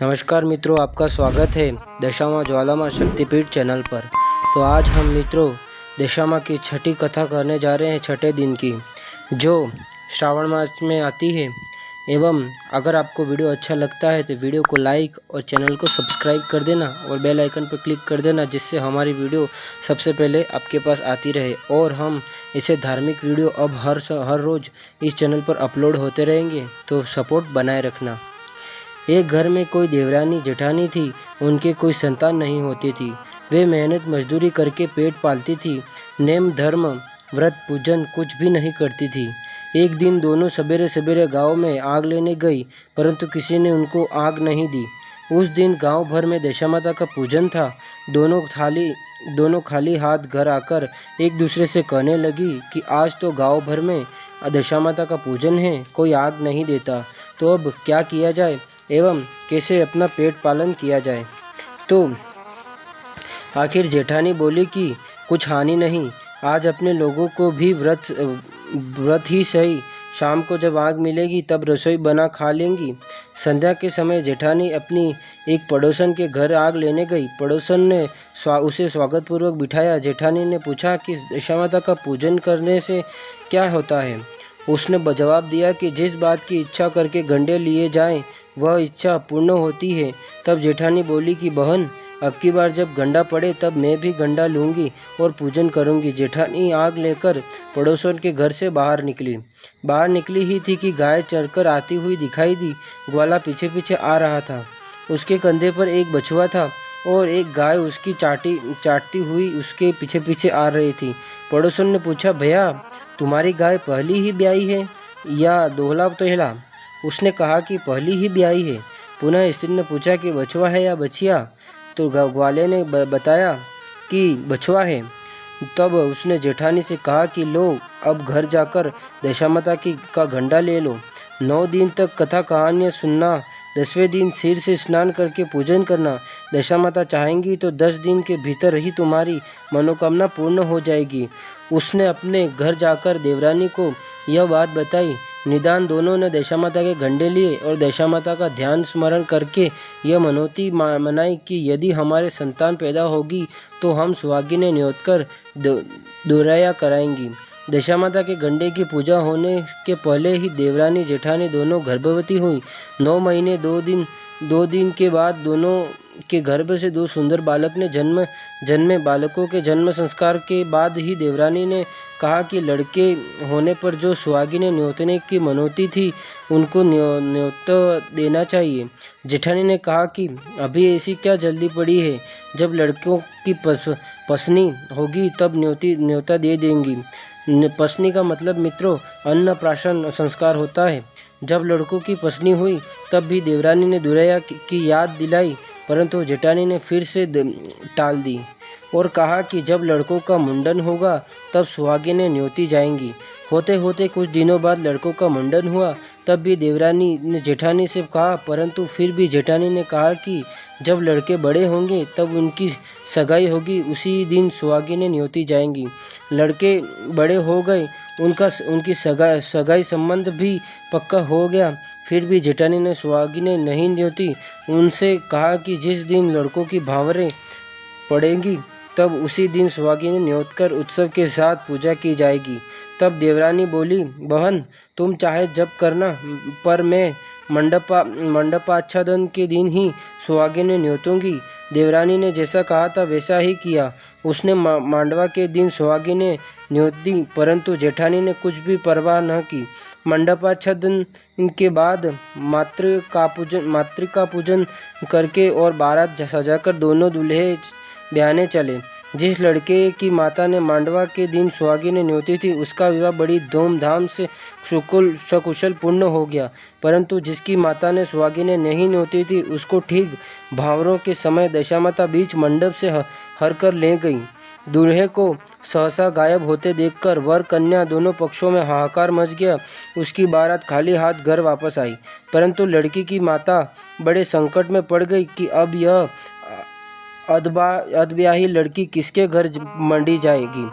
नमस्कार मित्रों, आपका स्वागत है दशामा ज्वालामा शक्तिपीठ चैनल पर। तो आज हम मित्रों दशामा की छठी कथा करने जा रहे हैं, छठे दिन की, जो श्रावण मास में आती है। एवं अगर आपको वीडियो अच्छा लगता है तो वीडियो को लाइक और चैनल को सब्सक्राइब कर देना और बेल आइकन पर क्लिक कर देना, जिससे हमारी वीडियो सबसे पहले आपके पास आती रहे। और हम इसे धार्मिक वीडियो अब हर रोज़ इस चैनल पर अपलोड होते रहेंगे, तो सपोर्ट बनाए रखना। एक घर में कोई देवरानी जेठानी थी। उनके कोई संतान नहीं होती थी। वे मेहनत मजदूरी करके पेट पालती थी। नेम धर्म व्रत पूजन कुछ भी नहीं करती थी। एक दिन दोनों सवेरे सवेरे गांव में आग लेने गई, परंतु किसी ने उनको आग नहीं दी। उस दिन गांव भर में दशामाता का पूजन था। दोनों खाली हाथ घर आकर एक दूसरे से कहने लगी कि आज तो गांव भर में दशामाता का पूजन है, कोई आग नहीं देता, तो अब क्या किया जाए एवं कैसे अपना पेट पालन किया जाए। तो आखिर जेठानी बोली कि कुछ हानि नहीं, आज अपने लोगों को भी व्रत ही सही, शाम को जब आग मिलेगी तब रसोई बना खा लेंगी। संध्या के समय जेठानी अपनी एक पड़ोसन के घर आग लेने गई। पड़ोसन ने उसे स्वागतपूर्वक बिठाया। जेठानी ने पूछा कि दशामाता का पूजन करने से क्या होता है। उसने जवाब दिया कि जिस बात की इच्छा करके गंडे लिए जाएं, वह इच्छा पूर्ण होती है। तब जेठानी बोली कि बहन, अब की बार जब गंडा पड़े तब मैं भी गंडा लूँगी और पूजन करूँगी। जेठानी आग लेकर पड़ोसन के घर से बाहर निकली ही थी कि गाय चरकर आती हुई दिखाई दी। ग्वाला पीछे पीछे आ रहा था। उसके कंधे पर एक बछुआ था और एक गाय उसकी चाटती हुई उसके पीछे पीछे आ रही थी। पड़ोसन ने पूछा, भैया तुम्हारी गाय पहली ही ब्याई है या दोहला तोहला? उसने कहा कि पहली ही ब्याई है। पुनः स्त्री ने पूछा कि बछुआ है या बछिया? तो ग्वाले ने बताया कि बछुआ है। तब उसने जेठानी से कहा कि लो, अब घर जाकर दशामाता का गंडा ले लो। 9 दिन तक कथा कहानियाँ सुनना, 10वें दिन सिर से स्नान करके पूजन करना। दशामाता चाहेंगी तो 10 दिन के भीतर ही तुम्हारी मनोकामना पूर्ण हो जाएगी। उसने अपने घर जाकर देवरानी को यह बात बताई। निदान दोनों ने दशामाता के गंडे लिए और दशामाता का ध्यान स्मरण करके यह मनोती मनाई कि यदि हमारे संतान पैदा होगी तो हम सुहागिनें न्योत कर दुराया कराएंगी। दशामाता के गंडे की पूजा होने के पहले ही देवरानी जेठानी दोनों गर्भवती हुई। 9 महीने 2 दिन के बाद दोनों के गर्भ से 2 सुंदर बालक ने जन्मे। बालकों के जन्म संस्कार के बाद ही देवरानी ने कहा कि लड़के होने पर जो सुहागिनें न्योतने की मनोती थी, उनको न्योत देना चाहिए। जेठानी ने कहा कि अभी ऐसी क्या जल्दी पड़ी है, जब लड़कों की पसनी होगी तब न्योता दे देंगी। पसनी का मतलब मित्रों अन्नप्राशन संस्कार होता है। जब लड़कों की पसनी हुई तब भी देवरानी ने दुराया की याद दिलाई, परंतु जेठानी ने फिर से टाल दी और कहा कि जब लड़कों का मुंडन होगा तब सुहागिनें न्योती जाएंगी। होते होते कुछ दिनों बाद लड़कों का मुंडन हुआ। तब भी देवरानी ने जेठानी से कहा, परंतु फिर भी जेठानी ने कहा कि जब लड़के बड़े होंगे तब उनकी सगाई होगी, उसी दिन सुहागिनें न्योती जाएंगी। लड़के बड़े हो गए, उनकी सगाई संबंध भी पक्का हो गया। फिर भी जेठानी ने सुहागिनें नहीं न्योती। उनसे कहा कि जिस दिन लड़कों की भावरें पड़ेंगी तब उसी दिन सुहागिनें न्योत कर उत्सव के साथ पूजा की जाएगी। तब देवरानी बोली, बहन तुम चाहे जब करना, पर मैं मंडपाच्छादन के दिन ही सुहागिनें न्योतूंगी। देवरानी ने जैसा कहा था वैसा ही किया। उसने मांडवा के दिन सुहागिनें न्योत दी, परंतु जेठानी ने कुछ भी परवाह न की। मंडपाच्छादन के बाद मातृका पूजन करके और बारात सजाकर दोनों दूल्हे ब्याहने चले। जिस लड़के की माता ने मांडवा के दिन सुहागिनें न्योती थी, उसका विवाह बड़ी धूमधाम से सकुशल पूर्ण हो गया। परंतु जिसकी माता ने सुहागिनें नहीं न्योती थी, उसको ठीक भावरों के समय दशामाता बीच मंडप से हर कर ले गई। दूल्हे को सहसा गायब होते देखकर वर कन्या दोनों पक्षों में हाहाकार मच गया। उसकी बारात खाली हाथ घर वापस आई, परंतु लड़की की माता बड़े संकट में पड़ गई कि अब यह अधब्याही लड़की किसके घर मंडी जाएगी।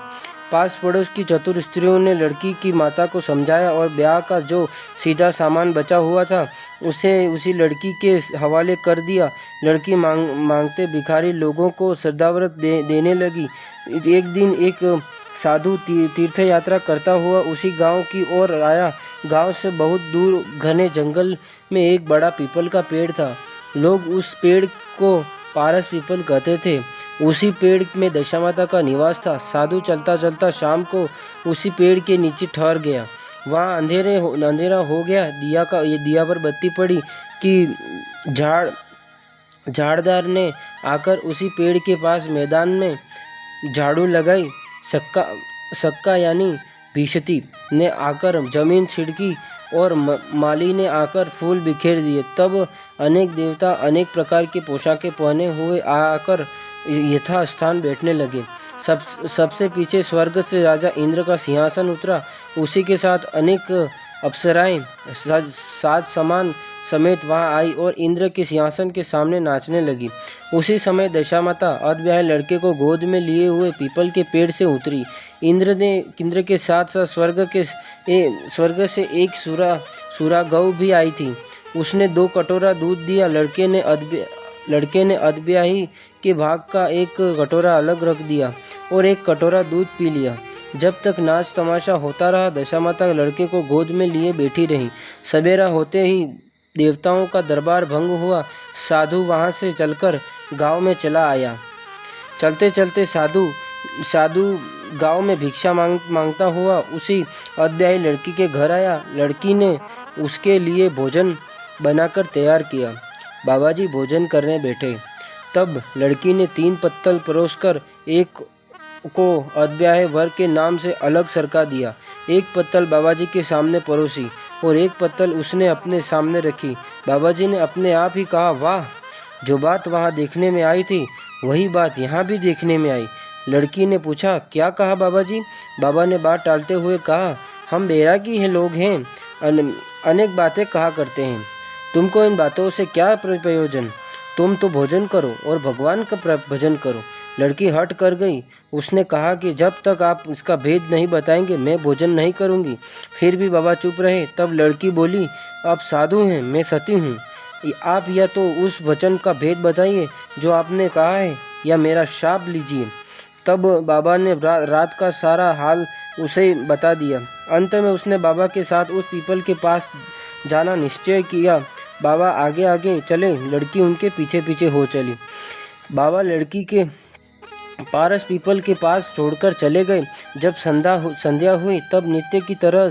पास पड़ोस की चतुर स्त्रियों ने लड़की की माता को समझाया और ब्याह का जो सीधा सामान बचा हुआ था उसे उसी लड़की के हवाले कर दिया। लड़की मांगते भिखारी लोगों को श्रद्धाव्रत देने लगी। एक दिन एक साधु तीर्थ यात्रा करता हुआ उसी गांव की ओर आया। गांव से बहुत दूर घने जंगल में एक बड़ा पीपल का पेड़ था। लोग उस पेड़ को पारस पीपल कहते थे। उसी पेड़ में दशामाता का निवास था। साधु चलता चलता शाम को उसी पेड़ के नीचे ठहर गया। वहाँ अंधेरा हो गया। दिया पर बत्ती पड़ी कि झाड़दार ने आकर उसी पेड़ के पास मैदान में झाड़ू लगाई। सक्का यानी भीषती ने आकर जमीन छिड़की और माली ने आकर फूल बिखेर दिए। तब अनेक देवता अनेक प्रकार की पोशाकें पहने हुए आकर यथा स्थान बैठने लगे। सबसे पीछे स्वर्ग से राजा इंद्र का सिंहासन उतरा। उसी के साथ अनेक अप्सराएं सात समान समेत वहां आई और इंद्र के सिंहासन के सामने नाचने लगी। उसी समय दशामाता अधब्याहे लड़के को गोद में लिए हुए पीपल के पेड़ से उतरी। इंद्र के साथ साथ स्वर्ग से एक सूरा गौ भी आई थी। उसने 2 कटोरा दूध दिया। लड़के ने अधब्याही के भाग का एक कटोरा अलग रख दिया और एक कटोरा दूध पी लिया। जब तक नाच तमाशा होता रहा दशामाता लड़के को गोद में लिए बैठी रही। सवेरा होते ही देवताओं का दरबार भंग हुआ। साधु वहां से चलकर गांव में चला आया। चलते चलते साधु गांव में भिक्षा मांगता हुआ उसी अधब्याही लड़की के घर आया। लड़की ने उसके लिए भोजन बनाकर तैयार किया। बाबाजी भोजन करने बैठे। तब लड़की ने 3 पत्तल परोसकर एक को अधब्याहे वर के नाम से अलग सरका दिया। एक पत्तल बाबाजी के सामने परोसी और एक पत्तल उसने अपने सामने रखी। बाबाजी ने अपने आप ही कहा, वाह, जो बात वहाँ देखने में आई थी वही बात यहाँ भी देखने में आई। लड़की ने पूछा, क्या कहा बाबाजी? बाबा ने बात टालते हुए कहा, हम बैरागी लोग हैं, अनेक बातें कहा करते हैं। तुमको इन बातों से क्या प्रयोजन? तुम तो भोजन करो और भगवान का भजन करो। लड़की हट कर गई। उसने कहा कि जब तक आप इसका भेद नहीं बताएंगे मैं भोजन नहीं करूंगी। फिर भी बाबा चुप रहे। तब लड़की बोली, आप साधु हैं, मैं सती हूँ। आप या तो उस वचन का भेद बताइए जो आपने कहा है या मेरा शाप लीजिए। तब बाबा ने रात का सारा हाल उसे बता दिया। अंत में उसने बाबा के साथ उस पीपल के पास जाना निश्चय किया। बाबा आगे आगे चले, लड़की उनके पीछे पीछे हो चली। बाबा लड़की के पारस पीपल के पास छोड़कर चले गए। जब संध्या हुई तब नित्य की तरह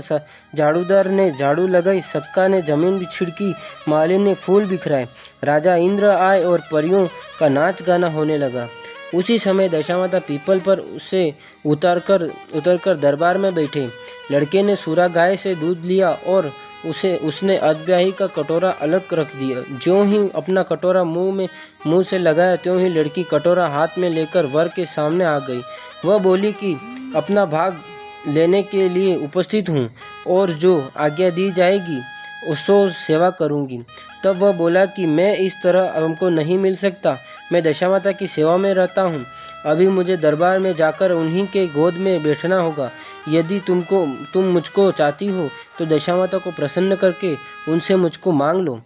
झाड़ूदार ने झाड़ू लगाई, सक्का ने जमीन छिड़की, माली ने फूल बिखराए। राजा इंद्र आए और परियों का नाच गाना होने लगा। उसी समय दशामाता पीपल पर उसे उतरकर दरबार में बैठे। लड़के ने सूरा गाय से दूध लिया और उसने अधब्याही का कटोरा अलग रख दिया। ज्यों ही अपना कटोरा मुंह से लगाया त्यों ही लड़की कटोरा हाथ में लेकर वर के सामने आ गई। वह बोली कि अपना भाग लेने के लिए उपस्थित हूँ और जो आज्ञा दी जाएगी उसको सेवा करूँगी। तब वह बोला कि मैं इस तरह हमको नहीं मिल सकता, मैं दशामाता की सेवा में रहता हूँ। अभी मुझे दरबार में जाकर उन्हीं के गोद में बैठना होगा। यदि तुम मुझको चाहती हो तो दशामाता को प्रसन्न करके उनसे मुझको मांग लो,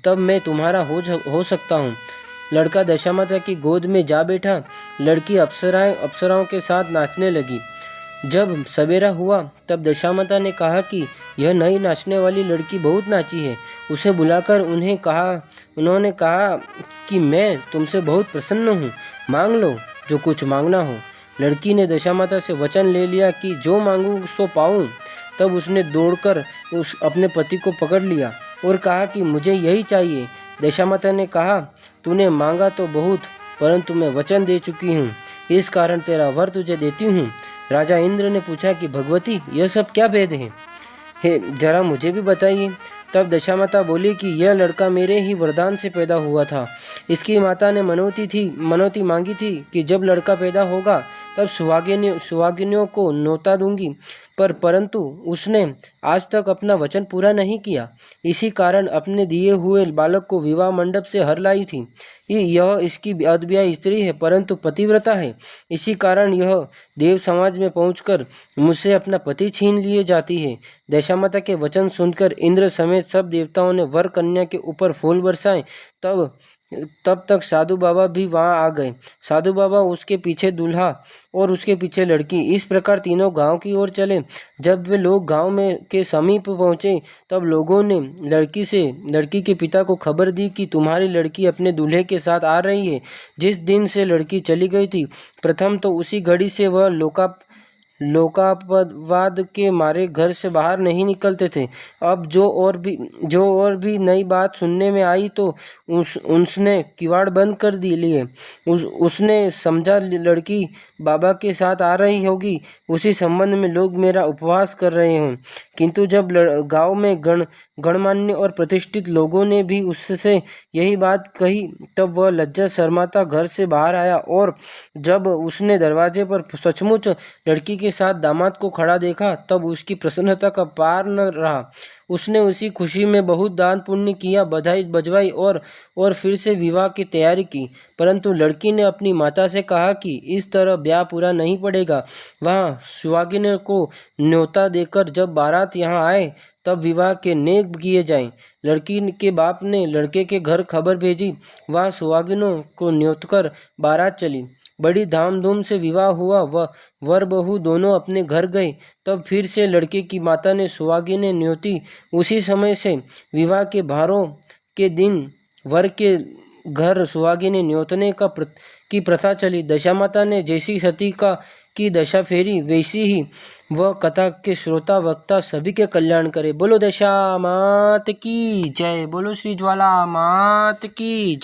तब मैं तुम्हारा हो सकता हूँ। लड़का दशामाता की गोद में जा बैठा। लड़की अप्सराओं के साथ नाचने लगी। जब सवेरा हुआ तब दशामाता ने कहा कि यह नई नाचने वाली लड़की बहुत नाची है। उसे बुलाकर उन्होंने कहा कि मैं तुमसे बहुत प्रसन्न हूँ, मांग लो जो कुछ मांगना हो। लड़की ने दशामाता से वचन ले लिया कि जो मांगूं सो पाऊं। तब उसने दौड़कर अपने पति को पकड़ लिया और कहा कि मुझे यही चाहिए। दशामाता ने कहा, तूने मांगा तो बहुत, परंतु मैं वचन दे चुकी हूँ, इस कारण तेरा वर तुझे देती हूँ। राजा इंद्र ने पूछा कि भगवती, यह सब क्या भेद है, जरा मुझे भी बताइए। तब दशामाता बोली कि यह लड़का मेरे ही वरदान से पैदा हुआ था। इसकी माता ने मनौती मांगी थी कि जब लड़का पैदा होगा तब सुहागिनियों को न्योता दूंगी। परंतु उसने आज तक अपना वचन पूरा नहीं किया। इसी कारण अपने दिए हुए बालक को विवाह मंडप से हर लाई थी। यह इसकी अदब्याही स्त्री है, परंतु पतिव्रता है। इसी कारण यह देव समाज में पहुंचकर मुझसे अपना पति छीन लिए जाती है। दशामाता के वचन सुनकर इंद्र समेत सब देवताओं ने वर कन्या के ऊपर फूल बरसाए। तब तक साधु बाबा भी वहां आ गए। साधु बाबा, उसके पीछे दूल्हा और उसके पीछे लड़की, इस प्रकार तीनों गांव की ओर चले। जब वे लोग गांव में के समीप पहुंचे, तब लोगों ने लड़की के पिता को खबर दी कि तुम्हारी लड़की अपने दूल्हे के साथ आ रही है। जिस दिन से लड़की चली गई थी, प्रथम तो उसी घड़ी से वह लोकापवाद के मारे घर से बाहर नहीं निकलते थे। अब जो और भी नई बात सुनने में आई तो उसने किवाड़ बंद कर दी लिए। उसने समझा लड़की बाबा के साथ आ रही होगी, उसी संबंध में लोग मेरा उपवास कर रहे हों। किंतु जब गांव में गणमान्य और प्रतिष्ठित लोगों ने भी उससे यही बात कही, तब वह लज्जा शर्माता घर से बाहर आया। और जब उसने दरवाजे पर सचमुच लड़की के साथ दामाद को खड़ा देखा, तब उसकी प्रसन्नता का पार न रहा। उसने उसी खुशी में बहुत दान पुण्य किया, बधाई बजवाई और फिर से विवाह की तैयारी की। परंतु लड़की ने अपनी माता से कहा कि इस तरह ब्याह पूरा नहीं पड़ेगा। वहाँ सुहागिन को न्योता देकर जब बारात यहाँ आए, तब विवाह के नेक किए जाएं। लड़की के बाप ने लड़के के घर खबर भेजी। वहाँ सुहागिनों को न्योत कर बारात चली। बड़ी धामधूम से विवाह हुआ। वर बहू दोनों अपने घर गए। तब फिर से लड़के की माता ने सुहागिनें न्योती। उसी समय से विवाह के भारों के दिन वर के घर सुहागिनें न्योतने की प्रथा चली। दशामाता ने जैसी सती की दशा फेरी, वैसी ही वह कथा के श्रोता वक्ता सभी के कल्याण करे। बोलो दशा मात की जय। बोलो श्री ज्वाला मात की जय।